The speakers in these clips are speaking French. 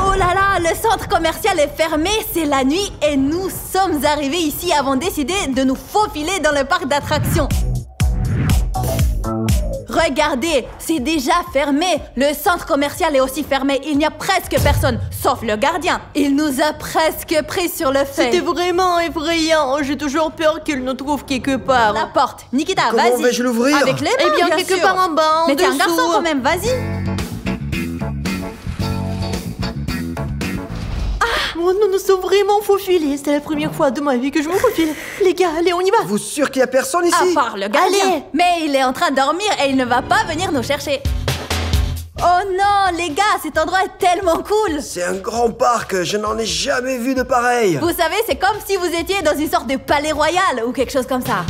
Oh là là, le centre commercial est fermé, c'est la nuit et nous sommes arrivés ici avant de décider de nous faufiler dans le parc d'attractions. Regardez, c'est déjà fermé. Le centre commercial est aussi fermé. Il n'y a presque personne, sauf le gardien. Il nous a presque pris sur le fait. C'était vraiment effrayant. J'ai toujours peur qu'il nous trouve quelque part. La porte. Nikita, vas-y. Comment vais-je l'ouvrir? Avec les mains, Eh bien, quelque sûr. part en bas, en Mais t'es un dessous. garçon quand même, vas-y. Oh, nous nous sommes vraiment faufilés. C'est la première fois de ma vie que je me faufile. Les gars, allez, on y va. Vous sûr qu'il y a personne ici? À part le gardien. Allez. Mais il est en train de dormir et il ne va pas venir nous chercher. Oh non, les gars, cet endroit est tellement cool. C'est un grand parc, je n'en ai jamais vu de pareil. Vous savez, c'est comme si vous étiez dans une sorte de palais royal ou quelque chose comme ça.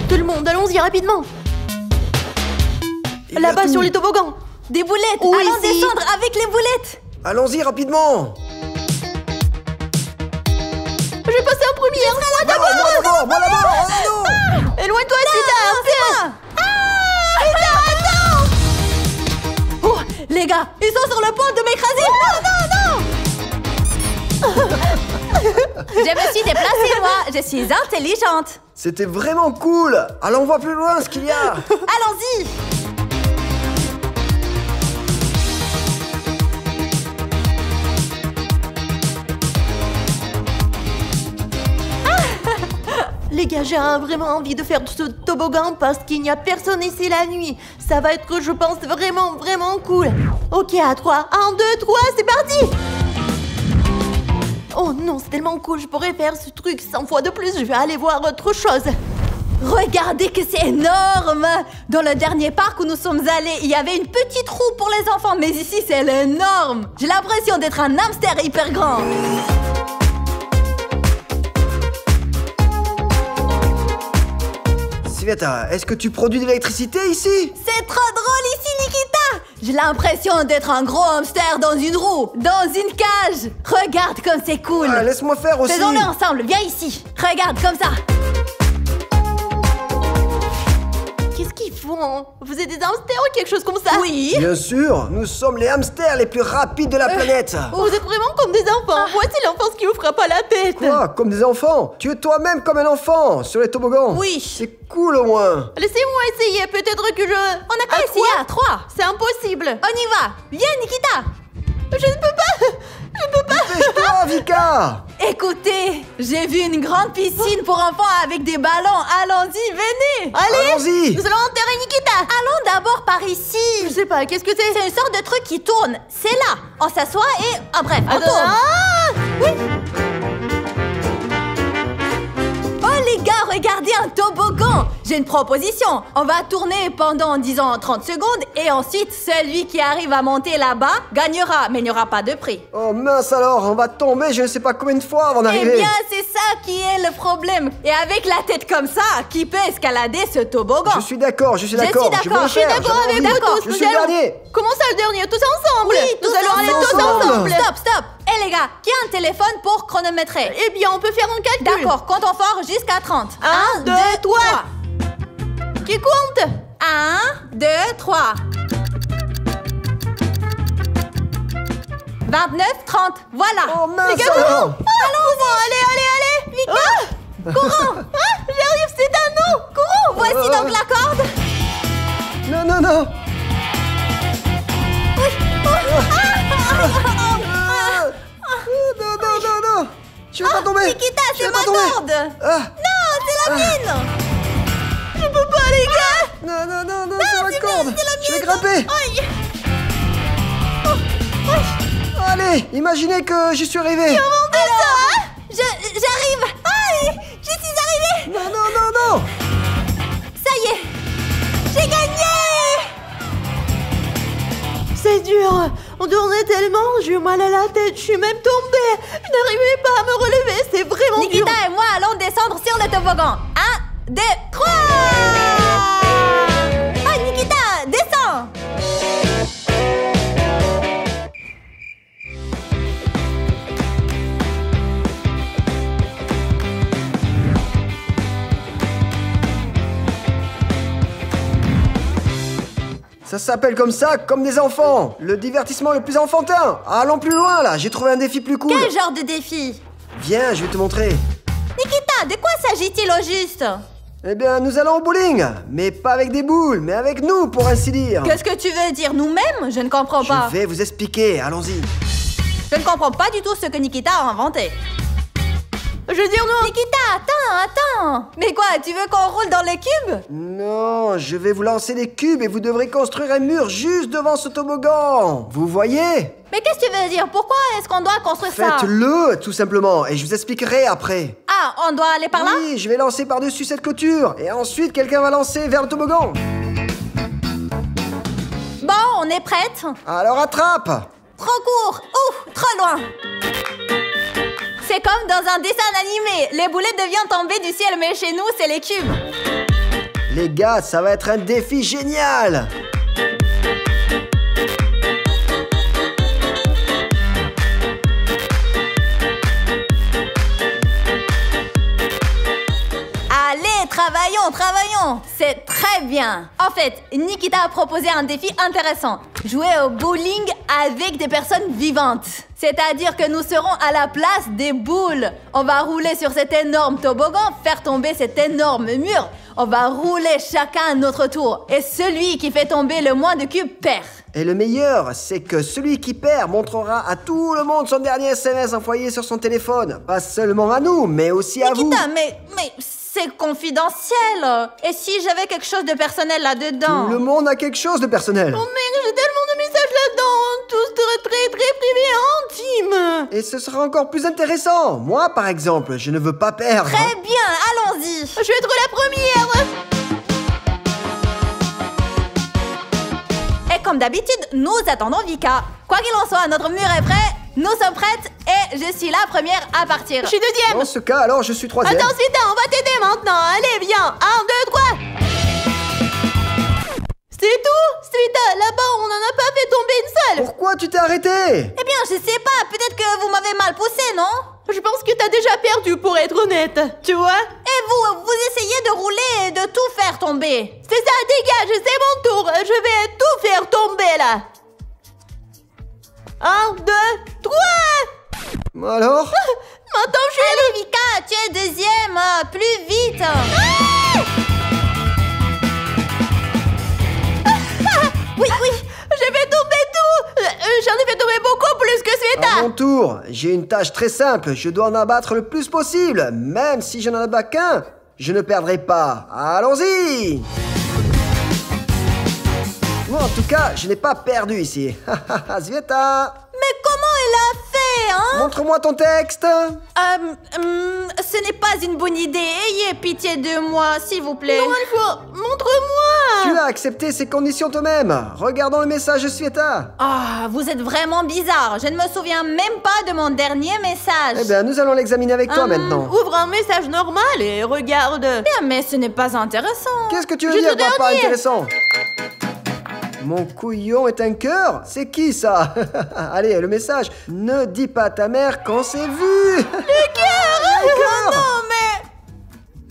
Tout le monde, allons-y rapidement. Il y a Là-bas tout. sur les toboggans. Des boulettes. Où Allons ici? descendre avec les boulettes. Allons-y rapidement. Je vais passer en première. Moi d'abord. Moi d'abord. Oh non. Éloigne-toi, Sita. Oh, les gars, ils sont sur le point de m'écraser. Non. Je me suis déplacée, moi. Je suis intelligente. C'était vraiment cool. Allons voir plus loin ce qu'il y a. Allons-y. Les gars, j'ai vraiment envie de faire ce toboggan parce qu'il n'y a personne ici la nuit. Ça va être, je pense, vraiment cool. Ok, à 3. 1, 2, 3, c'est parti. Oh non, c'est tellement cool. Je pourrais faire ce truc 100 fois de plus. Je vais aller voir autre chose. Regardez que c'est énorme. Dans le dernier parc où nous sommes allés, il y avait une petite roue pour les enfants. Mais ici, c'est énorme. J'ai l'impression d'être un hamster hyper grand. Svieta, est-ce que tu produis de l'électricité ici? C'est trop drôle ici, Nikita. J'ai l'impression d'être un gros hamster dans une roue, dans une cage. Regarde comme c'est cool. Ah, laisse-moi faire aussi. Faisons-le ensemble, viens ici. Regarde comme ça. Qu'est-ce qu'ils font? Vous êtes des hamsters ou quelque chose comme ça? Oui. Bien sûr, nous sommes les hamsters les plus rapides de la planète. Vous êtes vraiment comme des enfants. Voici l'enfance qui vous frappe à la tête. Quoi? Comme des enfants? Tu es toi-même comme un enfant sur les toboggans. Oui. C'est cool au moins. Laissez-moi essayer, peut-être que je... On n'a qu'à essayer à 3. C'est impossible. On y va. Viens, Nikita. Je ne peux pas. Dépêche-toi, Vika. Écoutez, j'ai vu une grande piscine pour enfants avec des ballons. Allons-y, venez. Allez, Allons-y. nous allons enterrer Nikita. Allons d'abord par ici. Je sais pas, qu'est-ce que c'est? C'est une sorte de truc qui tourne. C'est là. On s'assoit et... Ah bref, on Attends, tourne. ah oui. Oh les gars, regardez un toboggan. J'ai une proposition. On va tourner pendant, disons, 30 secondes et ensuite, celui qui arrive à monter là-bas gagnera, mais il n'y aura pas de prix. Oh mince alors, on va tomber je ne sais pas combien de fois avant Eh d'arriver. bien, c'est ça qui est le problème. Et avec la tête comme ça, qui peut escalader ce toboggan? Je suis d'accord, je suis Je d'accord. suis d'accord, veux le je suis faire, d'accord j'en ai avec envie. vous tous, Je nous suis le allons- dernier. Comment ça, le dernier? Tous ensemble? Oui, nous tous allons aller tous ensemble. ensemble. Stop. Eh les gars, qui a un téléphone pour chronométrer? Eh bien, on peut faire un calcul. D'accord, comptons fort jusqu'à 30. 1, 2, 3. Qui compte? 1, 2, 3. 29, 30. Voilà. Oh mince Les gars, alors. Allez. Vika. Courons. J'arrive, c'est un nom. Courons. Voici donc la corde. Non. Non. Je vais pas tomber. Nikita, Je c'est vais pas ma tomber. corde. Ah. Non, c'est la mienne. Je peux pas, les gars. Non, c'est ma corde. Je vais grimper. Aïe. Allez, imaginez que j'y suis arrivé. Alors, j'arrive. Aïe, je suis arrivée. Non. Ça y est, j'ai gagné. C'est dur. On tournait tellement, j'ai eu mal à la tête, je suis même tombée. Je n'arrivais pas à me relever, c'est vraiment dur. Nikita et moi allons descendre sur le toboggan. 1, 2, 3. Ah, Nikita, descends. Ça s'appelle comme ça, comme des enfants. Le divertissement le plus enfantin. Allons plus loin là, j'ai trouvé un défi plus cool. Quel genre de défi? Viens, je vais te montrer. Nikita, de quoi s'agit-il au juste? Eh bien, nous allons au bowling. Mais pas avec des boules, mais avec nous, pour ainsi dire. Qu'est-ce que tu veux dire, nous-mêmes? Je ne comprends pas. Je vais vous expliquer, allons-y. Je ne comprends pas du tout ce que Nikita a inventé. Je veux dire non. Nikita, attends. Mais quoi, tu veux qu'on roule dans les cubes? Non, je vais vous lancer des cubes et vous devrez construire un mur juste devant ce toboggan. Vous voyez? Mais qu'est-ce que tu veux dire? Pourquoi est-ce qu'on doit construire ça? Faites-le, tout simplement, et je vous expliquerai après. Ah, on doit aller par là? Oui, je vais lancer par-dessus cette clôture, et ensuite quelqu'un va lancer vers le toboggan. Bon, on est prête. Alors attrape! Trop court. Ouf, trop loin. C'est comme dans un dessin animé. Les boulets deviennent tomber du ciel, mais chez nous, c'est les cubes. Les gars, ça va être un défi génial! Allez, travaillons. C'est très bien. En fait, Nikita a proposé un défi intéressant. Jouer au bowling avec des personnes vivantes. C'est-à-dire que nous serons à la place des boules. On va rouler sur cet énorme toboggan, faire tomber cet énorme mur. On va rouler chacun à notre tour. Et celui qui fait tomber le moins de cubes perd. Et le meilleur, c'est que celui qui perd montrera à tout le monde son dernier SMS envoyé sur son téléphone. Pas seulement à nous, mais aussi à vous. Nikita, mais c'est confidentiel. Et si j'avais quelque chose de personnel là-dedans? Tout le monde a quelque chose de personnel. Oh mec, j'ai tellement de messages là-dedans. Tous très privé et intime. Et ce sera encore plus intéressant. Moi, par exemple, je ne veux pas perdre. Très bien, allons-y. Je vais être la première. Et comme d'habitude, nous attendons Vika. Quoi qu'il en soit, notre mur est prêt, nous sommes prêtes et je suis la première à partir. Je suis deuxième. Dans ce cas, alors je suis troisième. Attends, Sveta, on va t'aider maintenant. Allez, viens. 1, 2, 3. C'est tout? Sveta, là-bas, on n'en a pas fait tomber une seule. Pourquoi tu t'es arrêté? Eh bien, je sais pas, peut-être que vous m'avez mal poussé, non? Je pense que t'as déjà perdu, pour être honnête. Tu vois? Et vous essayez de rouler et de tout faire tomber. C'est ça, dégage, c'est mon tour. Je vais tout faire tomber, là. 1, 2, 3. Alors? Maintenant, je suis... Allez, Vika, tu es deuxième, plus vite. Oui, j'ai fait tomber tout. J'en ai fait tomber beaucoup plus que Sveta. À mon tour, j'ai une tâche très simple. Je dois en abattre le plus possible. Même si je n'en abats qu'un, je ne perdrai pas. Allons-y! Moi, en tout cas, je n'ai pas perdu ici. Sveta! Mais comment elle a fait, hein? Montre-moi ton texte. Ce n'est pas une bonne idée. Ayez pitié de moi, s'il vous plaît. Non, il faut... Montre-moi. Tu as accepté ces conditions toi-même. Regardons le message de Sveta. Ah, vous êtes vraiment bizarre. Je ne me souviens même pas de mon dernier message. Eh bien, nous allons l'examiner avec toi maintenant. Ouvre un message normal et regarde. Bien, mais ce n'est pas intéressant. Qu'est-ce que tu veux Juste dire le par pas dernier. intéressant? Mon couillon est un cœur? C'est qui ça? Allez, le message. Ne dis pas à ta mère quand c'est vu. Le cœur. Non, mais...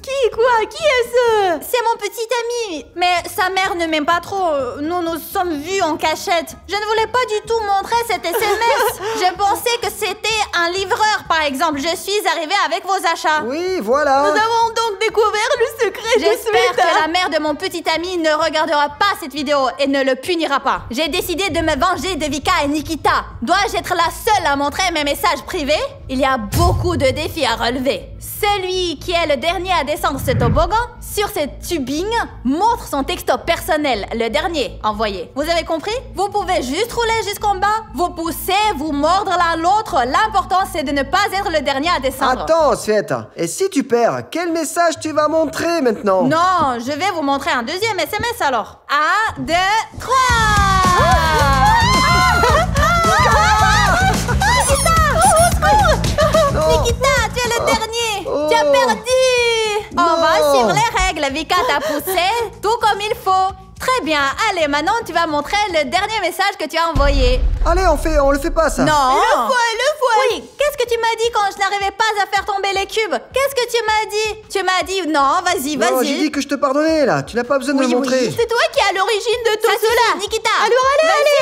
Qui, quoi? Qui est-ce? C'est mon petit ami. Mais sa mère ne m'aime pas trop. Nous nous sommes vus en cachette. Je ne voulais pas du tout montrer cet SMS. Je pensais que c'était un livreur, par exemple. Je suis arrivée avec vos achats. Oui, voilà. Nous avons donc découvert le secret de J'espère Sveta. que la mère de mon petit ami ne regardera pas cette vidéo et ne le punira pas. J'ai décidé de me venger de Vika et Nikita. Dois-je être la seule à montrer mes messages privés? Il y a beaucoup de défis à relever. Celui qui est le dernier à descendre ce toboggan sur ce tubing montre son texto personnel, le dernier envoyé. Vous avez compris? Vous pouvez juste rouler jusqu'en bas, vous pousser, vous mordre l'un l'autre. L'important c'est de ne pas être le dernier à descendre. Attends, Sveta. Et si tu perds, quel message tu vas montrer maintenant? Non, je vais vous montrer un deuxième SMS alors. 1, 2, 3. Nikita, tu es le dernier. Oh. Tu as perdu. On va Non. suivre les règles. Vika t'a poussé tout comme il faut. Très Très bien, allez, maintenant tu vas montrer le dernier message que tu as envoyé. Allez, on le fait pas, ça. Non. Le fois. Oui, qu'est-ce que tu m'as dit quand je n'arrivais pas à faire tomber les cubes? Qu'est-ce que tu m'as dit? Tu m'as dit, non, vas-y, Non, j'ai vas-y. dit que je te pardonnais, là. Tu n'as pas besoin de me montrer. C'est toi qui es à l'origine de tout Ça cela. suffit, Nikita. Alors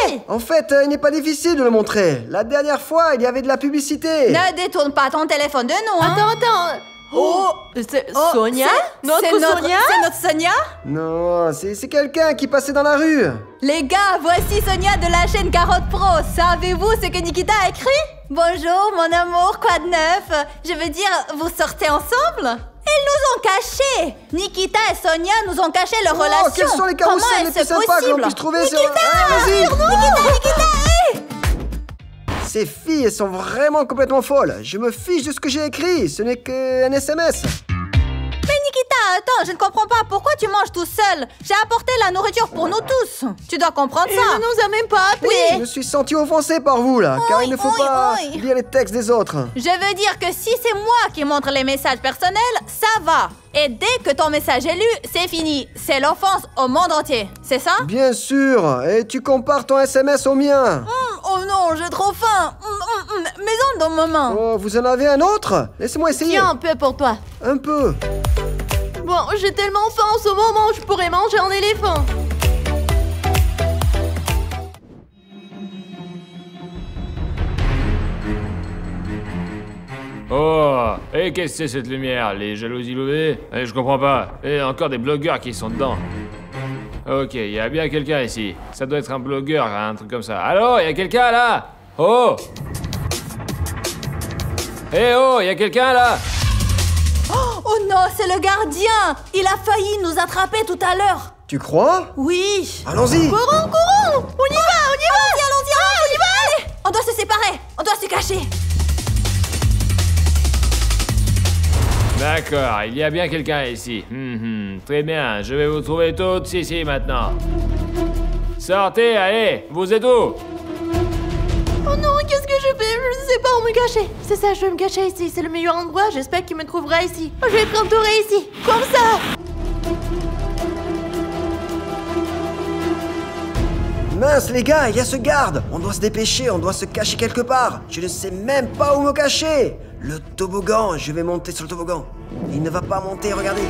allez. En fait, il n'est pas difficile de le montrer. La dernière fois, il y avait de la publicité. Ne détourne pas ton téléphone de nous, hein. Attends. Oh, c'est Oh, Sonia? c'est Notre Sonia? C'est notre Sonia? Non, c'est quelqu'un qui passait dans la rue. Les gars, voici Sonia de la chaîne Carotte Pro. Savez-vous ce que Nikita a écrit? Bonjour, mon amour, quoi de neuf? Je veux dire, vous sortez ensemble? Ils nous ont cachés. Nikita et Sonia nous ont caché leur relation. Quels sont les carousels Comment les est-ce plus sympas que l'on possible? puisse trouver sur... Nikita, vas-y. Nikita, hey! Ces filles, elles sont vraiment complètement folles. Je me fiche de ce que j'ai écrit. Ce n'est qu'un SMS. Mais Nikita, attends, je ne comprends pas. Pourquoi tu manges tout seul? J'ai apporté la nourriture pour nous tous. Tu dois comprendre Il ça. ne nous a même pas appelés. Oui. Je me suis senti offensé par vous, là, car il ne faut pas lire les textes des autres. Je veux dire que si c'est moi qui montre les messages personnels, ça va. Et dès que ton message est lu, c'est fini. C'est l'offense au monde entier. C'est ça? Bien sûr. Et tu compares ton SMS au mien. Oh non, j'ai trop faim. Maison dans ma main. Oh, vous en avez un autre? Laissez-moi essayer. Tiens, un peu pour toi. Un peu. Bon, j'ai tellement faim en ce moment, je pourrais manger un éléphant. Oh, et qu'est-ce que c'est cette lumière? Les jalousies levées? Je comprends pas. Et encore des blogueurs qui sont dedans. Ok, il y a bien quelqu'un ici. Ça doit être un blogueur, un truc comme ça. Allô, il y a quelqu'un là? Oh! Eh oh, il y a quelqu'un là? Oh non, c'est le gardien. Il a failli nous attraper tout à l'heure. Tu crois? Oui. Allons-y. Courons. On y va. Allez, on doit se séparer. On doit se cacher. D'accord, il y a bien quelqu'un ici. Très bien, je vais vous trouver toutes ici maintenant. Sortez, allez, vous êtes où? Oh non, qu'est-ce que je fais? Je ne sais pas où me cacher. C'est ça, je vais me cacher ici. C'est le meilleur endroit. J'espère qu'il me trouvera ici. Je vais être entourée ici. Comme ça. Mince, les gars, il y a ce garde. On doit se dépêcher, on doit se cacher quelque part. Je ne sais même pas où me cacher. Le toboggan, je vais monter sur le toboggan. Il ne va pas monter, regardez.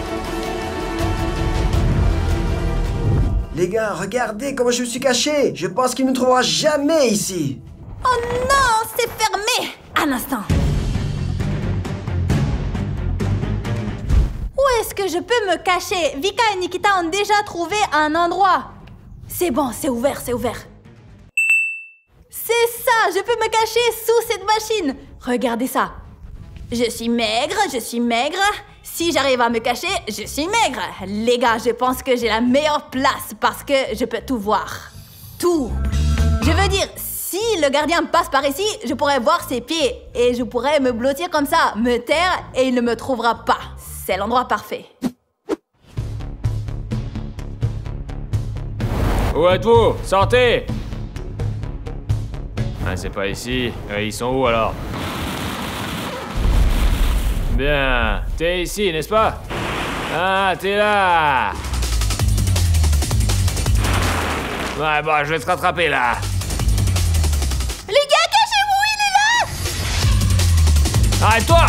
Les gars, regardez comment je me suis caché. Je pense qu'il ne me trouvera jamais ici. Oh non, c'est fermé. Un instant. Où est-ce que je peux me cacher? Vika et Nikita ont déjà trouvé un endroit. C'est bon, c'est ouvert. C'est ça, je peux me cacher sous cette machine. Regardez ça. Je suis maigre. Si j'arrive à me cacher, je suis maigre. Les gars, je pense que j'ai la meilleure place parce que je peux tout voir. Tout. Je veux dire, si le gardien passe par ici, je pourrais voir ses pieds et je pourrais me blottir comme ça, me taire et il ne me trouvera pas. C'est l'endroit parfait. Où êtes-vous? Sortez! Ah, c'est pas ici. Ils sont où alors? Bien. T'es ici, n'est-ce pas? Ah, t'es là! Ouais, bon, je vais te rattraper là. Les gars, cachez-vous, il est là! Arrête-toi!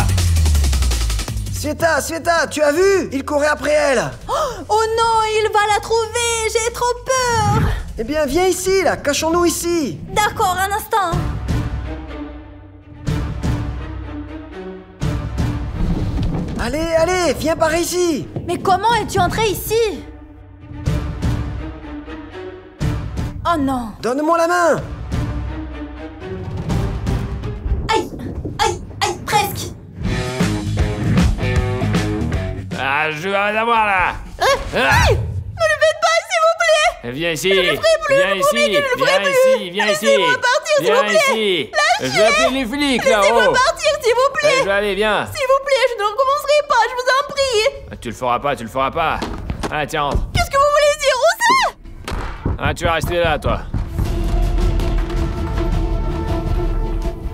Sveta, tu as vu? Il courait après elle. Oh non, il va la trouver, j'ai trop peur! Eh bien, viens ici, là, cachons-nous ici. D'accord, un instant. Allez, viens par ici. Mais comment es-tu entré ici? Oh non! Donne-moi la main. Aïe, presque! Ah, je vais rien avoir là! Ne le faites pas, s'il vous plaît! Viens ici! Viens ici! Laissez-moi partir, s'il vous plaît! Ici! Je vais appeler les flics Laissez-moi là-haut! partir, s'il vous plaît! Je vais aller, viens! S'il vous plaît, je ne recommencerai pas, je vous en prie! Tu le feras pas! Ah, tiens, entre! Qu'est-ce que vous voulez dire? Où ça? Ah, tu vas rester là, toi!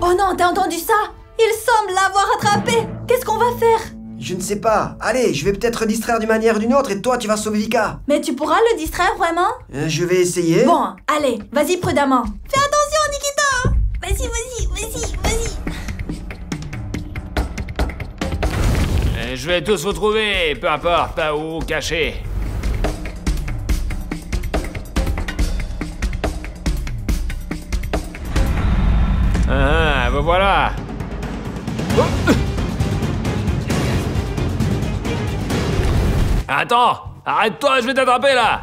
Oh non, t'as entendu ça? Il semble l'avoir attrapé! Qu'est-ce qu'on va faire? Je ne sais pas. Allez, je vais peut-être distraire d'une manière ou d'une autre et toi, tu vas sauver Vika. Mais tu pourras le distraire vraiment? Je vais essayer. Bon, allez, vas-y prudemment. Fais attention, Nikita! Vas-y. Je vais tous vous trouver, peu importe pas où cacher. Vous voilà. Attends, arrête-toi, je vais t'attraper là.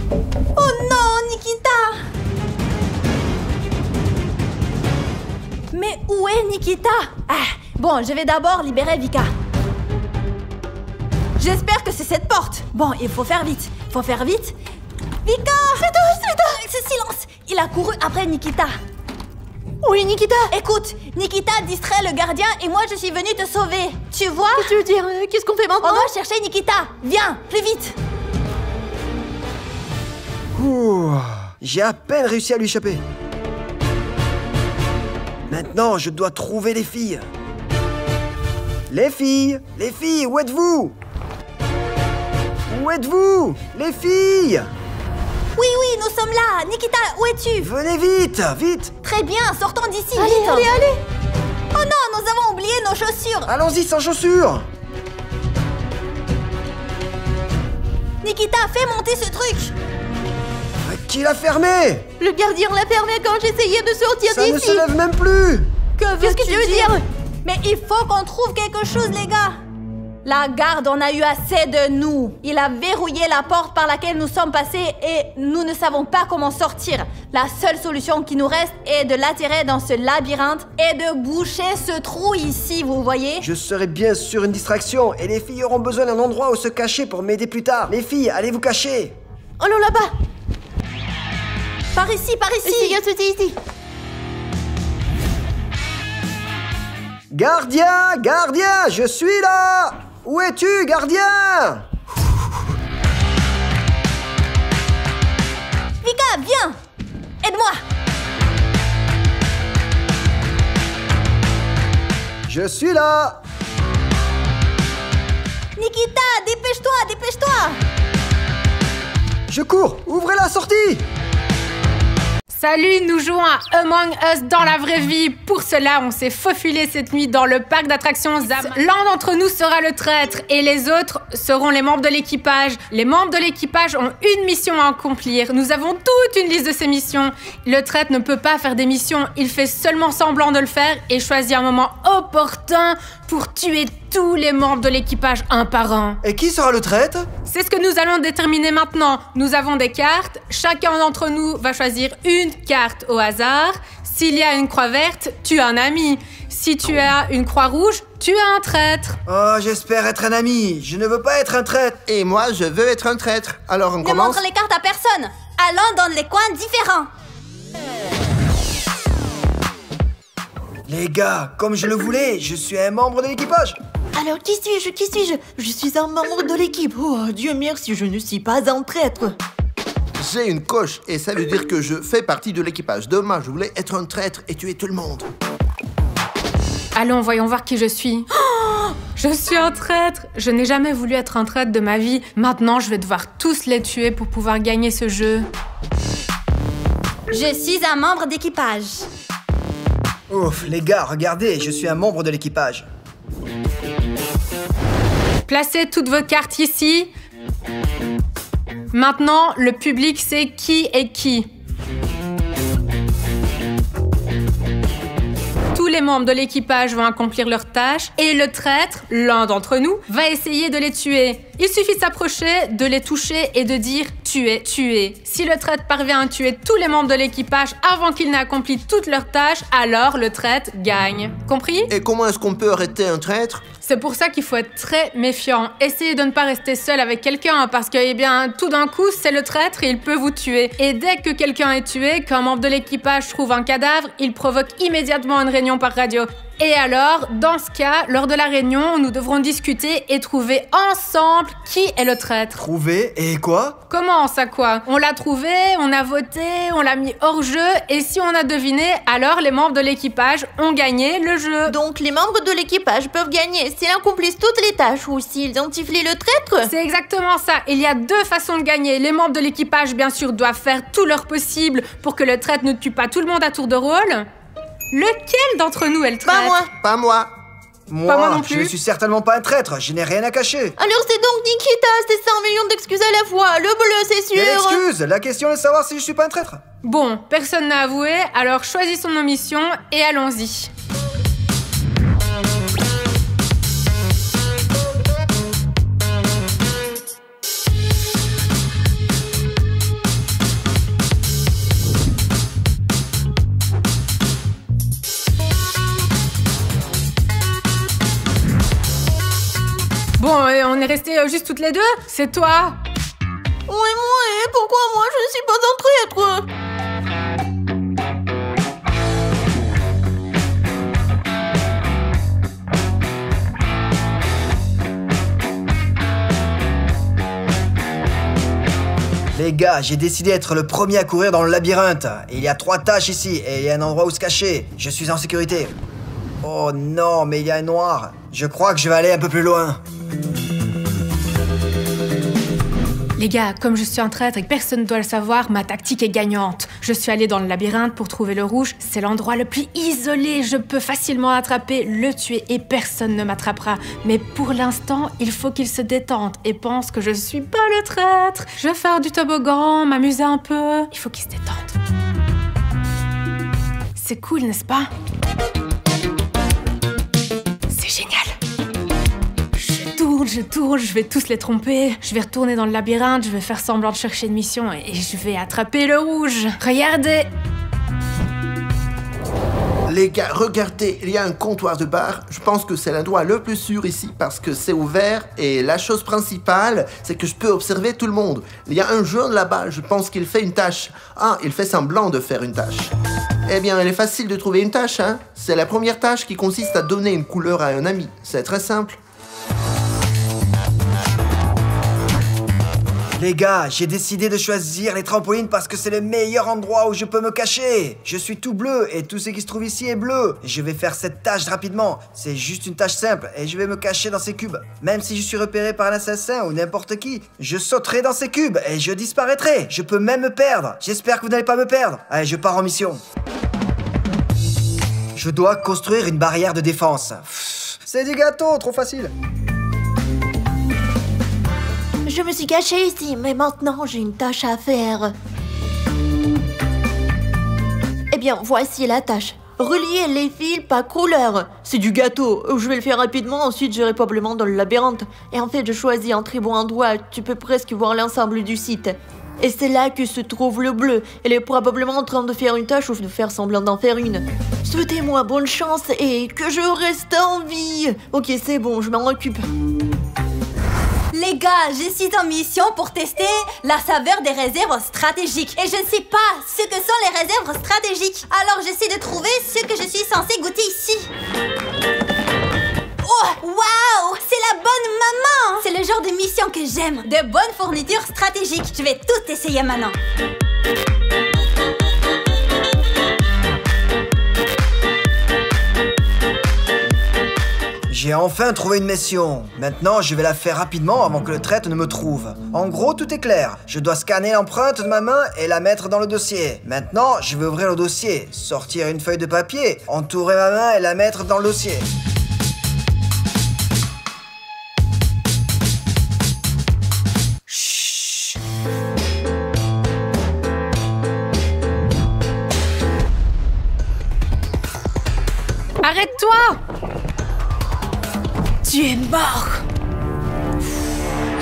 Oh non, Nikita! Mais où est Nikita? Bon, je vais d'abord libérer Vika. J'espère que c'est cette porte. Bon, il faut faire vite. Vika! C'est silence. Il a couru après Nikita. Oui, Nikita. Écoute, Nikita distrait le gardien et moi je suis venue te sauver. Tu vois? Qu'est-ce que tu veux dire? Qu'est-ce qu'on fait maintenant? On doit chercher Nikita. Viens, plus vite. Ouh, j'ai à peine réussi à lui échapper. Maintenant, je dois trouver les filles. Les filles, où êtes-vous? Où êtes-vous? Les filles! Oui, nous sommes là. Nikita, où es-tu? Venez vite! Très bien, sortons d'ici. Allez. Oh non, nous avons oublié nos chaussures. Allons-y sans chaussures! Nikita, fais monter ce truc. Qui l'a fermé? Le gardien l'a fermé quand j'essayais de sortir Ça ne d'ici. se lève même plus! Qu'est-ce que tu veux dire? Mais il faut qu'on trouve quelque chose, les gars. La garde en a eu assez de nous. Il a verrouillé la porte par laquelle nous sommes passés et nous ne savons pas comment sortir. La seule solution qui nous reste est de l'attirer dans ce labyrinthe et de boucher ce trou ici, vous voyez? Je serai bien sûr une distraction et les filles auront besoin d'un endroit où se cacher pour m'aider plus tard. Les filles, allez vous cacher! Oh non, là-bas. Par ici. Ici. Gardien, je suis là! Où es-tu, gardien? Vika, viens! Aide-moi! Je suis là! Nikita, dépêche-toi! Je cours! Ouvrez la sortie! Salut, nous jouons à Among Us dans la vraie vie. Pour cela, on s'est faufilé cette nuit dans le parc d'attractions Zam. L'un d'entre nous sera le traître et les autres seront les membres de l'équipage. Les membres de l'équipage ont une mission à accomplir. Nous avons toute une liste de ces missions. Le traître ne peut pas faire des missions, il fait seulement semblant de le faire et choisit un moment opportun pour tuer tous les membres de l'équipage un par un. Et qui sera le traître? C'est ce que nous allons déterminer maintenant. Nous avons des cartes. Chacun d'entre nous va choisir une carte au hasard. S'il y a une croix verte, tu as un ami. Si tu as une croix rouge, tu as un traître. Oh, j'espère être un ami. Je ne veux pas être un traître. Et moi, je veux être un traître. Alors on Ne commence. montre les cartes à personne. Allons dans les coins différents. Les gars, comme je le voulais, je suis un membre de l'équipage. Alors, qui suis-je? Je suis un membre de l'équipe. Oh, Dieu merci, je ne suis pas un traître. J'ai une coche et ça veut dire que je fais partie de l'équipage. Demain, je voulais être un traître et tuer tout le monde. Allons, voyons voir qui je suis. Oh, je suis un traître. Je n'ai jamais voulu être un traître de ma vie. Maintenant, je vais devoir tous les tuer pour pouvoir gagner ce jeu. Je suis un membre d'équipage. Ouf, les gars, regardez, je suis un membre de l'équipage. Placez toutes vos cartes ici. Maintenant, le public sait qui est qui. Tous les membres de l'équipage vont accomplir leur tâche et le traître, l'un d'entre nous, va essayer de les tuer. Il suffit de s'approcher, de les toucher et de dire « tuer, tuer ». Si le traître parvient à tuer tous les membres de l'équipage avant qu'ils n'aient accompli toutes leurs tâches, alors le traître gagne. Compris? Et comment est-ce qu'on peut arrêter un traître? C'est pour ça qu'il faut être très méfiant. Essayez de ne pas rester seul avec quelqu'un parce que, eh bien, tout d'un coup, c'est le traître et il peut vous tuer. Et dès que quelqu'un est tué, qu'un membre de l'équipage trouve un cadavre, il provoque immédiatement une réunion par radio. Et alors, dans ce cas, lors de la réunion, nous devrons discuter et trouver ensemble qui est le traître. Trouver et quoi? Comment ça quoi? On l'a trouvé, on a voté, on l'a mis hors jeu, et si on a deviné, alors les membres de l'équipage ont gagné le jeu. Donc les membres de l'équipage peuvent gagner s'ils accomplissent toutes les tâches ou s'ils identifient le traître? C'est exactement ça. Il y a deux façons de gagner. Les membres de l'équipage, bien sûr, doivent faire tout leur possible pour que le traître ne tue pas tout le monde à tour de rôle. Lequel d'entre nous est le traître? Pas moi. Pas moi. Moi non plus. Je ne suis certainement pas un traître, je n'ai rien à cacher. Alors c'est donc Nikita, c'est 100 millions d'excuses à la fois. Le bleu, c'est sûr. Quelle excuse? La question est de savoir si je suis pas un traître. Bon, personne n'a avoué, alors choisissons nos missions et allons-y. Bon, et on est restés juste toutes les deux? C'est toi? Ouais, pourquoi moi je ne suis pas un traître? Les gars, j'ai décidé d'être le premier à courir dans le labyrinthe. Il y a 3 tâches ici et il y a un endroit où se cacher. Je suis en sécurité. Oh non, mais il y a un noir. Je crois que je vais aller un peu plus loin. Les gars, comme je suis un traître et que personne ne doit le savoir, ma tactique est gagnante. Je suis allée dans le labyrinthe pour trouver le rouge. C'est l'endroit le plus isolé. Je peux facilement l'attraper, le tuer et personne ne m'attrapera. Mais pour l'instant, il faut qu'il se détende et pense que je suis pas le traître. Je vais faire du toboggan, m'amuser un peu. Il faut qu'il se détende. C'est cool, n'est-ce pas? C'est génial. Je tourne, je vais tous les tromper. Je vais retourner dans le labyrinthe, je vais faire semblant de chercher une mission et je vais attraper le rouge. Regardez! Les gars, regardez, il y a un comptoir de bar. Je pense que c'est l'endroit le plus sûr ici parce que c'est ouvert. Et la chose principale, c'est que je peux observer tout le monde. Il y a un jaune là-bas, je pense qu'il fait une tâche. Ah, il fait semblant de faire une tâche. Eh bien, il est facile de trouver une tâche, hein. C'est la première tâche qui consiste à donner une couleur à un ami. C'est très simple. Les gars, j'ai décidé de choisir les trampolines parce que c'est le meilleur endroit où je peux me cacher. Je suis tout bleu et tout ce qui se trouve ici est bleu. Je vais faire cette tâche rapidement. C'est juste une tâche simple et je vais me cacher dans ces cubes. Même si je suis repéré par un assassin ou n'importe qui, je sauterai dans ces cubes et je disparaîtrai. Je peux même me perdre. J'espère que vous n'allez pas me perdre. Allez, je pars en mission. Je dois construire une barrière de défense. C'est du gâteau, trop facile. Je me suis cachée ici, mais maintenant j'ai une tâche à faire. Eh bien, voici la tâche. Relier les fils par couleur. C'est du gâteau. Je vais le faire rapidement, ensuite j'irai probablement dans le labyrinthe. Et en fait, je choisis un très bon endroit. Tu peux presque voir l'ensemble du site. Et c'est là que se trouve le bleu. Elle est probablement en train de faire une tâche ou de faire semblant d'en faire une. Souhaitez-moi bonne chance et que je reste en vie. Ok, c'est bon, je m'en occupe. Les gars, je suis en mission pour tester la saveur des réserves stratégiques. Et je ne sais pas ce que sont les réserves stratégiques. Alors j'essaie de trouver ce que je suis censée goûter ici. Oh, waouh! C'est la bonne maman! C'est le genre de mission que j'aime. De bonnes fournitures stratégiques. Je vais tout essayer maintenant. J'ai enfin trouvé une mission. Maintenant, je vais la faire rapidement avant que le traître ne me trouve. En gros, tout est clair. Je dois scanner l'empreinte de ma main et la mettre dans le dossier. Maintenant, je vais ouvrir le dossier, sortir une feuille de papier, entourer ma main et la mettre dans le dossier. Chut. Arrête-toi! Tu es mort!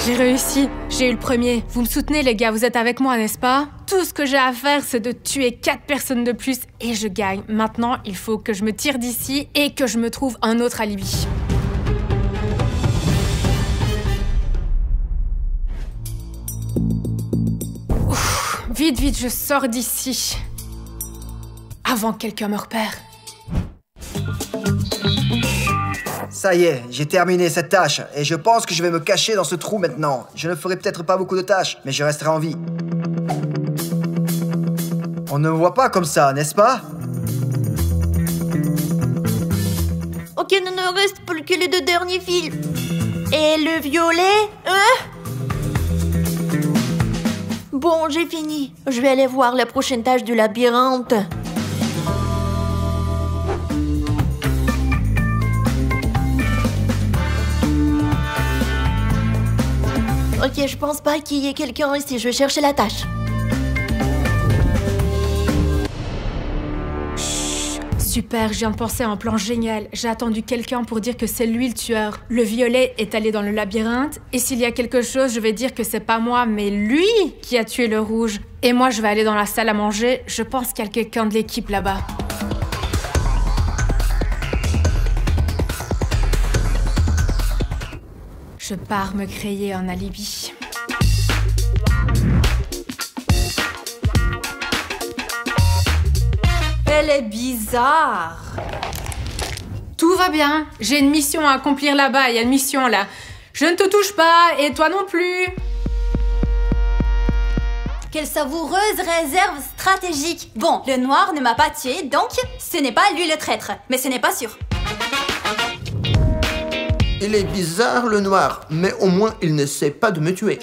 J'ai réussi, j'ai eu le premier. Vous me soutenez les gars, vous êtes avec moi, n'est-ce pas? Tout ce que j'ai à faire, c'est de tuer 4 personnes de plus et je gagne. Maintenant, il faut que je me tire d'ici et que je me trouve un autre alibi. Ouf, vite, vite, je sors d'ici. Avant que quelqu'un me repère. Ça y est, j'ai terminé cette tâche et je pense que je vais me cacher dans ce trou maintenant. Je ne ferai peut-être pas beaucoup de tâches, mais je resterai en vie. On ne me voit pas comme ça, n'est-ce pas? Ok, il ne reste plus que les 2 derniers fils. Et le violet? Bon, j'ai fini. Je vais aller voir la prochaine tâche du labyrinthe. Ok, je pense pas qu'il y ait quelqu'un ici. Je vais chercher la tâche. Super, je viens de penser à un plan génial. J'ai attendu quelqu'un pour dire que c'est lui le tueur. Le violet est allé dans le labyrinthe, et s'il y a quelque chose, je vais dire que c'est pas moi, mais lui qui a tué le rouge. Et moi, je vais aller dans la salle à manger. Je pense qu'il y a quelqu'un de l'équipe là-bas. Je pars me créer un alibi. Elle est bizarre. Tout va bien. J'ai une mission à accomplir là-bas. Il y a une mission là. Je ne te touche pas et toi non plus. Quelle savoureuse réserve stratégique. Bon, le noir ne m'a pas tué, donc ce n'est pas lui le traître. Mais ce n'est pas sûr. Il est bizarre le noir, mais au moins il ne sait pas de me tuer.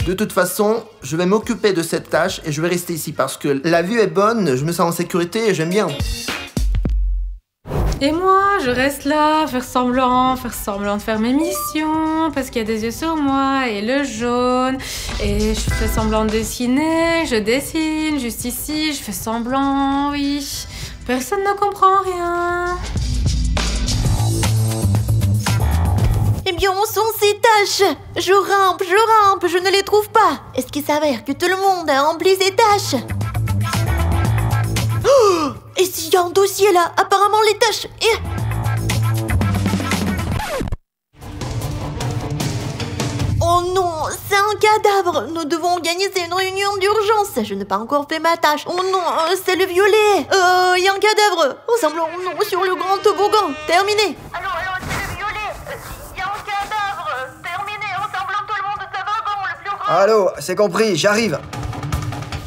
De toute façon, je vais m'occuper de cette tâche et je vais rester ici parce que la vue est bonne, je me sens en sécurité et j'aime bien. Et moi, je reste là, faire semblant de faire mes missions, parce qu'il y a des yeux sur moi, et le jaune, et je fais semblant de dessiner, je dessine, juste ici, je fais semblant, oui. Personne ne comprend rien. Eh bien, où sont ces tâches? Je rampe, je ne les trouve pas. Est-ce qu'il s'avère que tout le monde a rempli ces tâches? Oh! Et s'il y a un dossier là? Apparemment les tâches... Oh non, c'est un cadavre. Nous devons organiser une réunion d'urgence. Je n'ai pas encore fait ma tâche. Oh non, c'est le violet. Il y a un cadavre. Ressemble sur le grand toboggan. Terminé. Allô, c'est le violet. Il y a un cadavre. Terminé, ressemblant tout le monde de toboggan, le plus grand. Allô, c'est compris, j'arrive.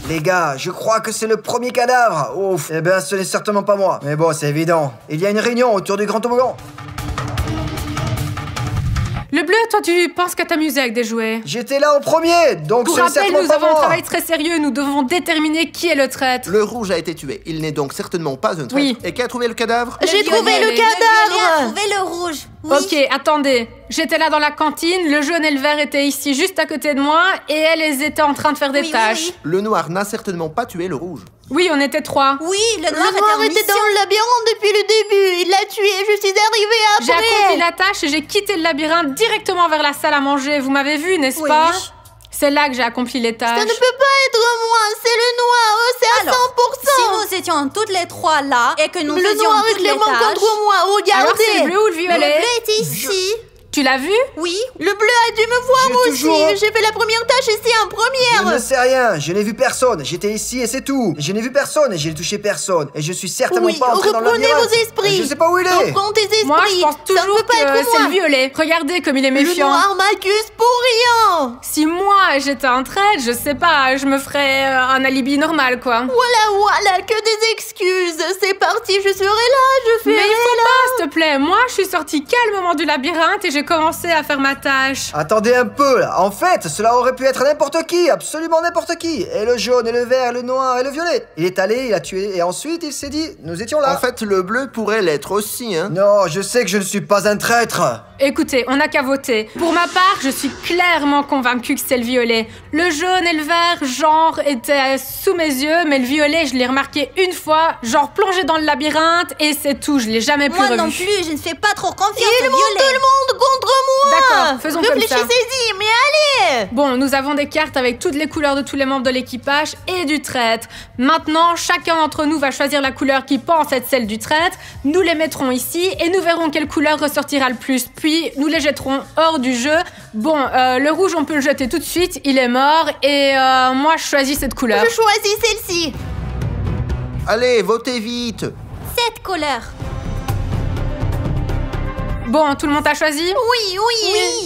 Les gars, je crois que c'est le premier cadavre. Ouf, eh ben ce n'est certainement pas moi. Mais bon, c'est évident. Il y a une réunion autour du grand toboggan. Le bleu, toi, tu penses qu'à t'amuser avec des jouets? J'étais là au premier, donc Pour c'est rappel, certainement nous pas avons un moi. travail très sérieux. Nous devons déterminer qui est le traître. Le rouge a été tué, il n'est donc certainement pas un traître. Oui. Et qui a trouvé le cadavre? J'ai trouvé le Le violet a cadavre. trouvé le rouge. Oui. Ok, attendez. J'étais là dans la cantine, le jaune et le vert étaient ici juste à côté de moi et elles étaient en train de faire des Oui, tâches. oui, Le noir n'a certainement pas tué le rouge. Oui, on était 3. Oui, le Le noir noir était était dans le labyrinthe depuis le début. Il l'a tué, je suis arrivée J'ai accompli après. la tâche et j'ai quitté le labyrinthe directement vers la salle à manger. Vous m'avez vu, n'est-ce Oui. pas? C'est là que j'ai accompli les tâches. Ça ne peut pas être moi, c'est le noir, c'est à 100%. Si nous étions toutes les 3 là et que nous Le faisions noir est toutes les clairement tâches... contre moi, Alors c'est le regardez. bleu ou le Le violet? bleu était ici. Tu l'as vu? Oui. Le bleu a dû me voir J'ai aussi. toujours- J'ai fait la première tâche ici en Je première. ne sais rien, je n'ai vu personne. J'étais ici et c'est tout. Je n'ai vu personne et j'ai touché personne. Et je suis certainement Oui, pas entré dans le reprenez labyrinthe. vos esprits. Je sais pas où il est. Reprends tes esprits. Moi, je pense Ça ne toujours peut pas que être c'est moi. le violet. Regardez comme il est Le méfiant. noir m'accuse pour rien. Si moi j'étais un traître, je sais pas, je me ferais un alibi normal, quoi. Voilà, que des excuses. C'est parti, je serai là, je Mais ferai il faut là. pas, s'il te plaît. Moi, je suis sortie calmement du labyrinthe et j'ai commencé à faire ma tâche. Attendez un peu là. En fait, cela aurait pu être n'importe qui, absolument n'importe qui. Et le jaune, et le vert, et le noir, et le violet. Il est allé, il a tué, et ensuite il s'est dit, nous étions là. En fait, le bleu pourrait l'être aussi, hein. Non, je sais que je ne suis pas un traître. Écoutez, on n'a qu'à voter. Pour ma part, je suis clairement convaincue que c'est le violet. Le jaune et le vert, genre, étaient sous mes yeux, mais le violet, je l'ai remarqué une fois, genre plongé dans le labyrinthe, et c'est tout, je l'ai jamais plus Moi revu. non plus, je ne fais pas trop confiance Ils au montent tout violet. le monde contre moi. D'accord, faisons comme ça. Réfléchissez-y, mais allez. Bon, nous avons des cartes avec toutes les couleurs de tous les membres de l'équipage et du traître. Maintenant, chacun d'entre nous va choisir la couleur qui pense être celle du traître. Nous les mettrons ici et nous verrons quelle couleur ressortira le plus. Puis, nous les jetterons hors du jeu. Bon, le rouge, on peut le jeter tout de suite. Il est mort. Et moi, je choisis cette couleur. Je choisis celle-ci. Allez, votez vite. Cette couleur. Bon, tout le monde a choisi? Oui,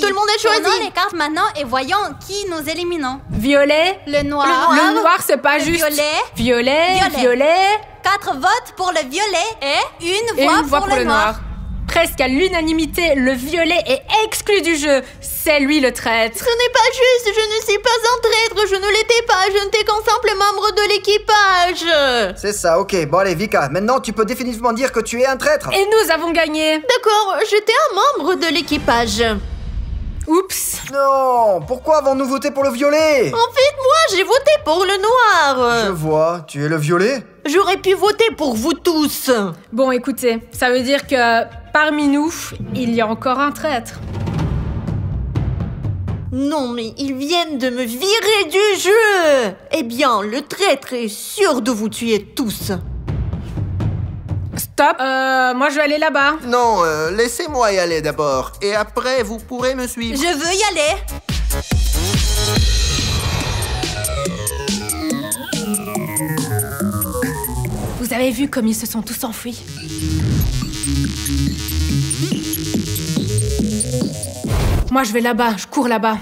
tout le monde a Tournons choisi. les cartes maintenant et voyons qui nous éliminons. Violet? Le noir. Le noir, c'est pas Le juste. violet. Violet, Violet. violet 4 votes pour le violet et une et voix, une voix pour le noir. Presque à l'unanimité, le violet est exclu du jeu. C'est lui le traître. Ce n'est pas juste, je ne suis pas un traître, je ne l'étais pas, je n'étais qu'un simple membre de l'équipage. C'est ça, ok. Bon allez, Vika, maintenant tu peux définitivement dire que tu es un traître. Et nous avons gagné. D'accord, j'étais un membre de l'équipage. Oups. Non, pourquoi avons-nous voté pour le violet? En fait, moi, j'ai voté pour le Je noir. vois, tu es le violet? J'aurais pu voter pour vous tous. Bon, écoutez, ça veut dire que parmi nous, il y a encore un traître. Non, mais ils viennent de me virer du jeu. Eh bien, le traître est sûr de vous tuer tous. Stop. Moi je vais aller là-bas. Non, laissez-moi y aller d'abord. Et après, vous pourrez me suivre. Je veux y aller. Vous avez vu comme ils se sont tous enfuis? Moi je vais là-bas, je cours là-bas.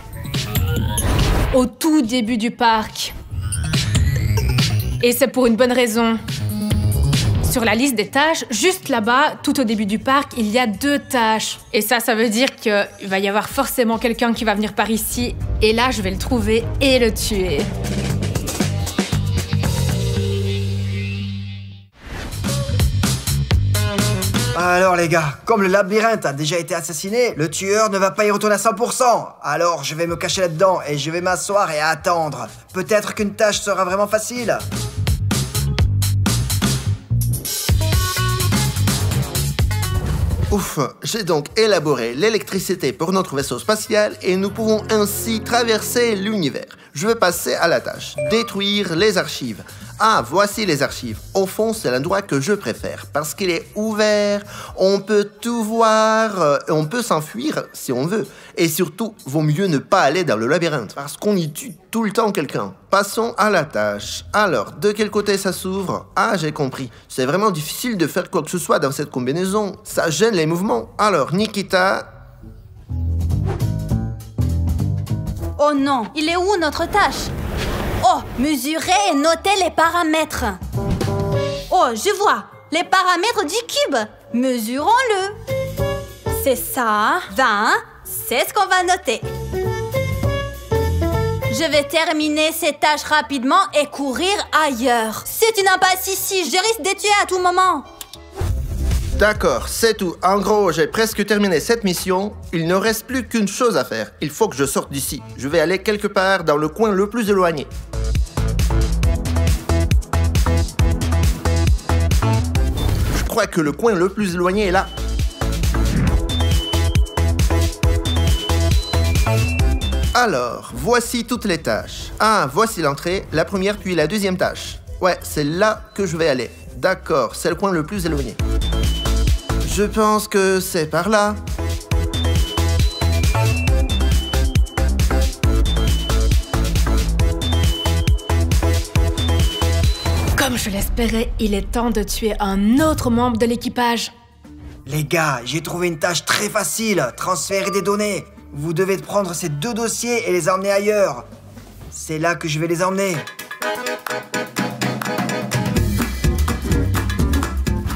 Au tout début du parc. Et c'est pour une bonne raison. Sur la liste des tâches, juste là-bas, tout au début du parc, il y a 2 tâches. Et ça veut dire qu'il va y avoir forcément quelqu'un qui va venir par ici. Et là, je vais le trouver et le tuer. Alors les gars, comme le labyrinthe a déjà été assassiné, le tueur ne va pas y retourner à 100%. Alors je vais me cacher là-dedans et je vais m'asseoir et attendre. Peut-être qu'une tâche sera vraiment facile. Ouf, j'ai donc élaboré l'électricité pour notre vaisseau spatial et nous pouvons ainsi traverser l'univers. Je vais passer à la tâche, détruire les archives. Ah, voici les archives. Au fond, c'est l'endroit que je préfère parce qu'il est ouvert, on peut tout voir, on peut s'enfuir si on veut. Et surtout, vaut mieux ne pas aller dans le labyrinthe parce qu'on y tue tout le temps quelqu'un. Passons à la tâche. Alors, de quel côté ça s'ouvre? Ah, j'ai compris. C'est vraiment difficile de faire quoi que ce soit dans cette combinaison. Ça gêne les mouvements. Alors, Nikita... Oh non, il est où notre tâche? Oh, mesurer et noter les paramètres. Oh, je vois, les paramètres du cube. Mesurons-le. C'est ça, 20, c'est ce qu'on va noter. Je vais terminer ces tâches rapidement et courir ailleurs. C'est une impasse ici, je risque d'être tué à tout moment. D'accord, c'est tout. En gros, j'ai presque terminé cette mission. Il ne reste plus qu'une chose à faire. Il faut que je sorte d'ici. Je vais aller quelque part dans le coin le plus éloigné. Je crois que le coin le plus éloigné est là. Alors, voici toutes les tâches. Ah, voici l'entrée, la première puis la deuxième tâche. Ouais, c'est là que je vais aller. D'accord, c'est le coin le plus éloigné. Je pense que c'est par là. Comme je l'espérais, il est temps de tuer un autre membre de l'équipage. Les gars, j'ai trouvé une tâche très facile. Transférer des données. Vous devez prendre ces 2 dossiers et les emmener ailleurs. C'est là que je vais les emmener.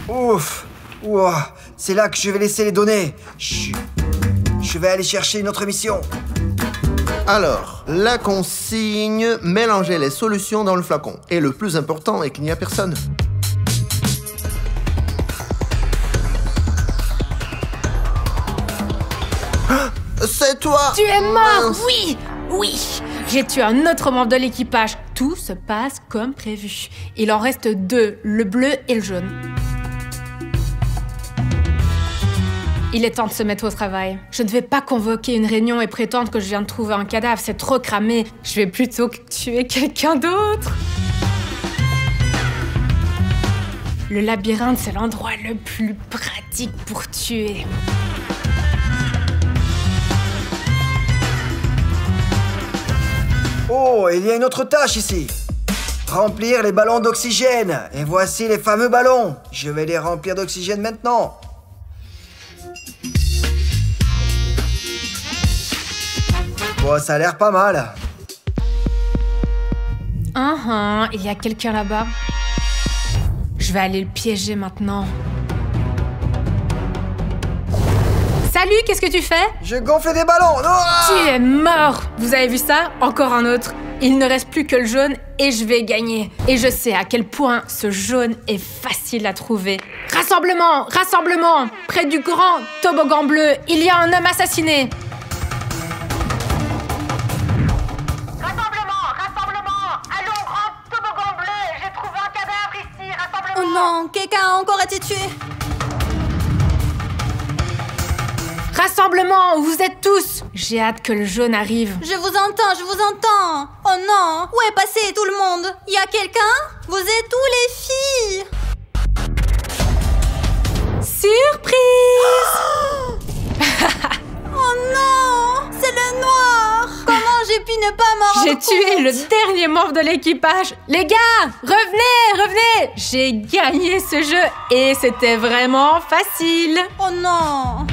Ouf. Ouah. C'est là que je vais laisser les données. Je vais aller chercher une autre mission. Alors, la consigne, mélanger les solutions dans le flacon. Et le plus important est qu'il n'y a personne. Ah, c'est toi! Tu es mort, Mince. oui, oui. J'ai tué un autre membre de l'équipage. Tout se passe comme prévu. Il en reste 2, le bleu et le jaune. Il est temps de se mettre au travail. Je ne vais pas convoquer une réunion et prétendre que je viens de trouver un cadavre, c'est trop cramé. Je vais plutôt tuer quelqu'un d'autre. Le labyrinthe, c'est l'endroit le plus pratique pour tuer. Oh, il y a une autre tâche ici. Remplir les ballons d'oxygène. Et voici les fameux ballons. Je vais les remplir d'oxygène maintenant. Bon, ça a l'air pas mal. Il y a quelqu'un là-bas. Je vais aller le piéger maintenant. Salut, qu'est-ce que tu fais? Je gonfle des ballons. Non. Tu es mort! Vous avez vu ça? Encore un autre. Il ne reste plus que le jaune et je vais gagner. Et je sais à quel point ce jaune est facile à trouver. Rassemblement! Rassemblement! Près du grand toboggan bleu, il y a un homme assassiné. Rassemblement! Allons, grand toboggan bleu! J'ai trouvé un cadavre ici! Rassemblement! Oh non, quelqu'un a encore été tué. Rassemblement! Vous êtes tous! J'ai hâte que le jaune arrive. Je vous entends, je vous entends. Oh non, où est passé tout le monde? Il y a quelqu'un? Vous êtes où les filles? Surprise! Oh non, c'est le noir. Comment j'ai pu ne pas m'en J'ai rendre tué compte? le dernier membre de l'équipage. Les gars, revenez, revenez! J'ai gagné ce jeu et c'était vraiment facile. Oh non.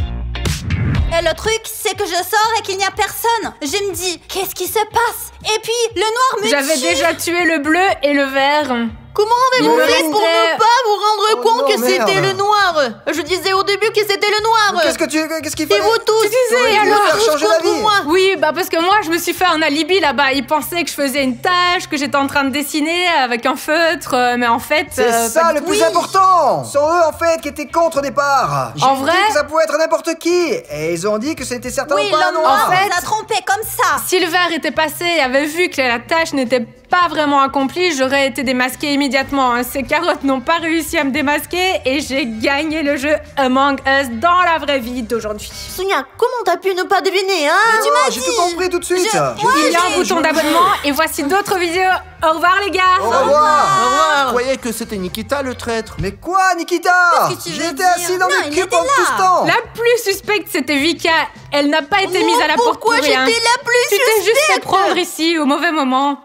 Et le truc, c'est que je sors et qu'il n'y a personne. Je me dis, qu'est-ce qui se passe? Et puis, le noir me J'avais tue. déjà tué le bleu et le vert. Comment Il avez-vous me fait pour restait- ne pas vous rendre Oh compte non, que c'était merde. le noir? Je disais au début que c'était le noir. Qu'est-ce qu'il Et fallait? vous tous, Tu disais, T'aurais dû alors, me faire changer contre d'avis. moi. Oui, bah parce que moi, je me suis fait un alibi là-bas. Ils pensaient que je faisais une tâche, que j'étais en train de dessiner avec un feutre, mais en fait... C'est pas ça du le tout. plus important. Ce sont eux en fait qui étaient contre au départ. J'ai En dit vrai que ça pouvait être n'importe qui. Et ils ont dit que c'était certainement Oui, pas un le noir. noir En fait- nous a trompés comme ça. Si le vert était passé et avait vu que la tâche n'était pas vraiment accomplie, j'aurais été démasquée immédiatement. Ces carottes n'ont pas réussi à me démasquer et j'ai gagné le jeu Among Us dans la vraie vie d'aujourd'hui. Sonia, comment t'as pu ne pas deviner, hein? Oh, j'ai tout compris tout de suite. Il y a un bouton d'abonnement et voici d'autres vidéos. Au revoir les gars! Au revoir. Je croyais que c'était Nikita le traître. Mais quoi, Nikita? Qu'est-ce que tu veux J'étais dire? assis dans Non, le il cul était pendant tout ce là. temps. La plus suspecte, c'était Vika. Elle n'a pas été mise à la porte pour Pourquoi j'étais rien. la plus Tu t'es juste fait suspecte? prendre ici au mauvais moment.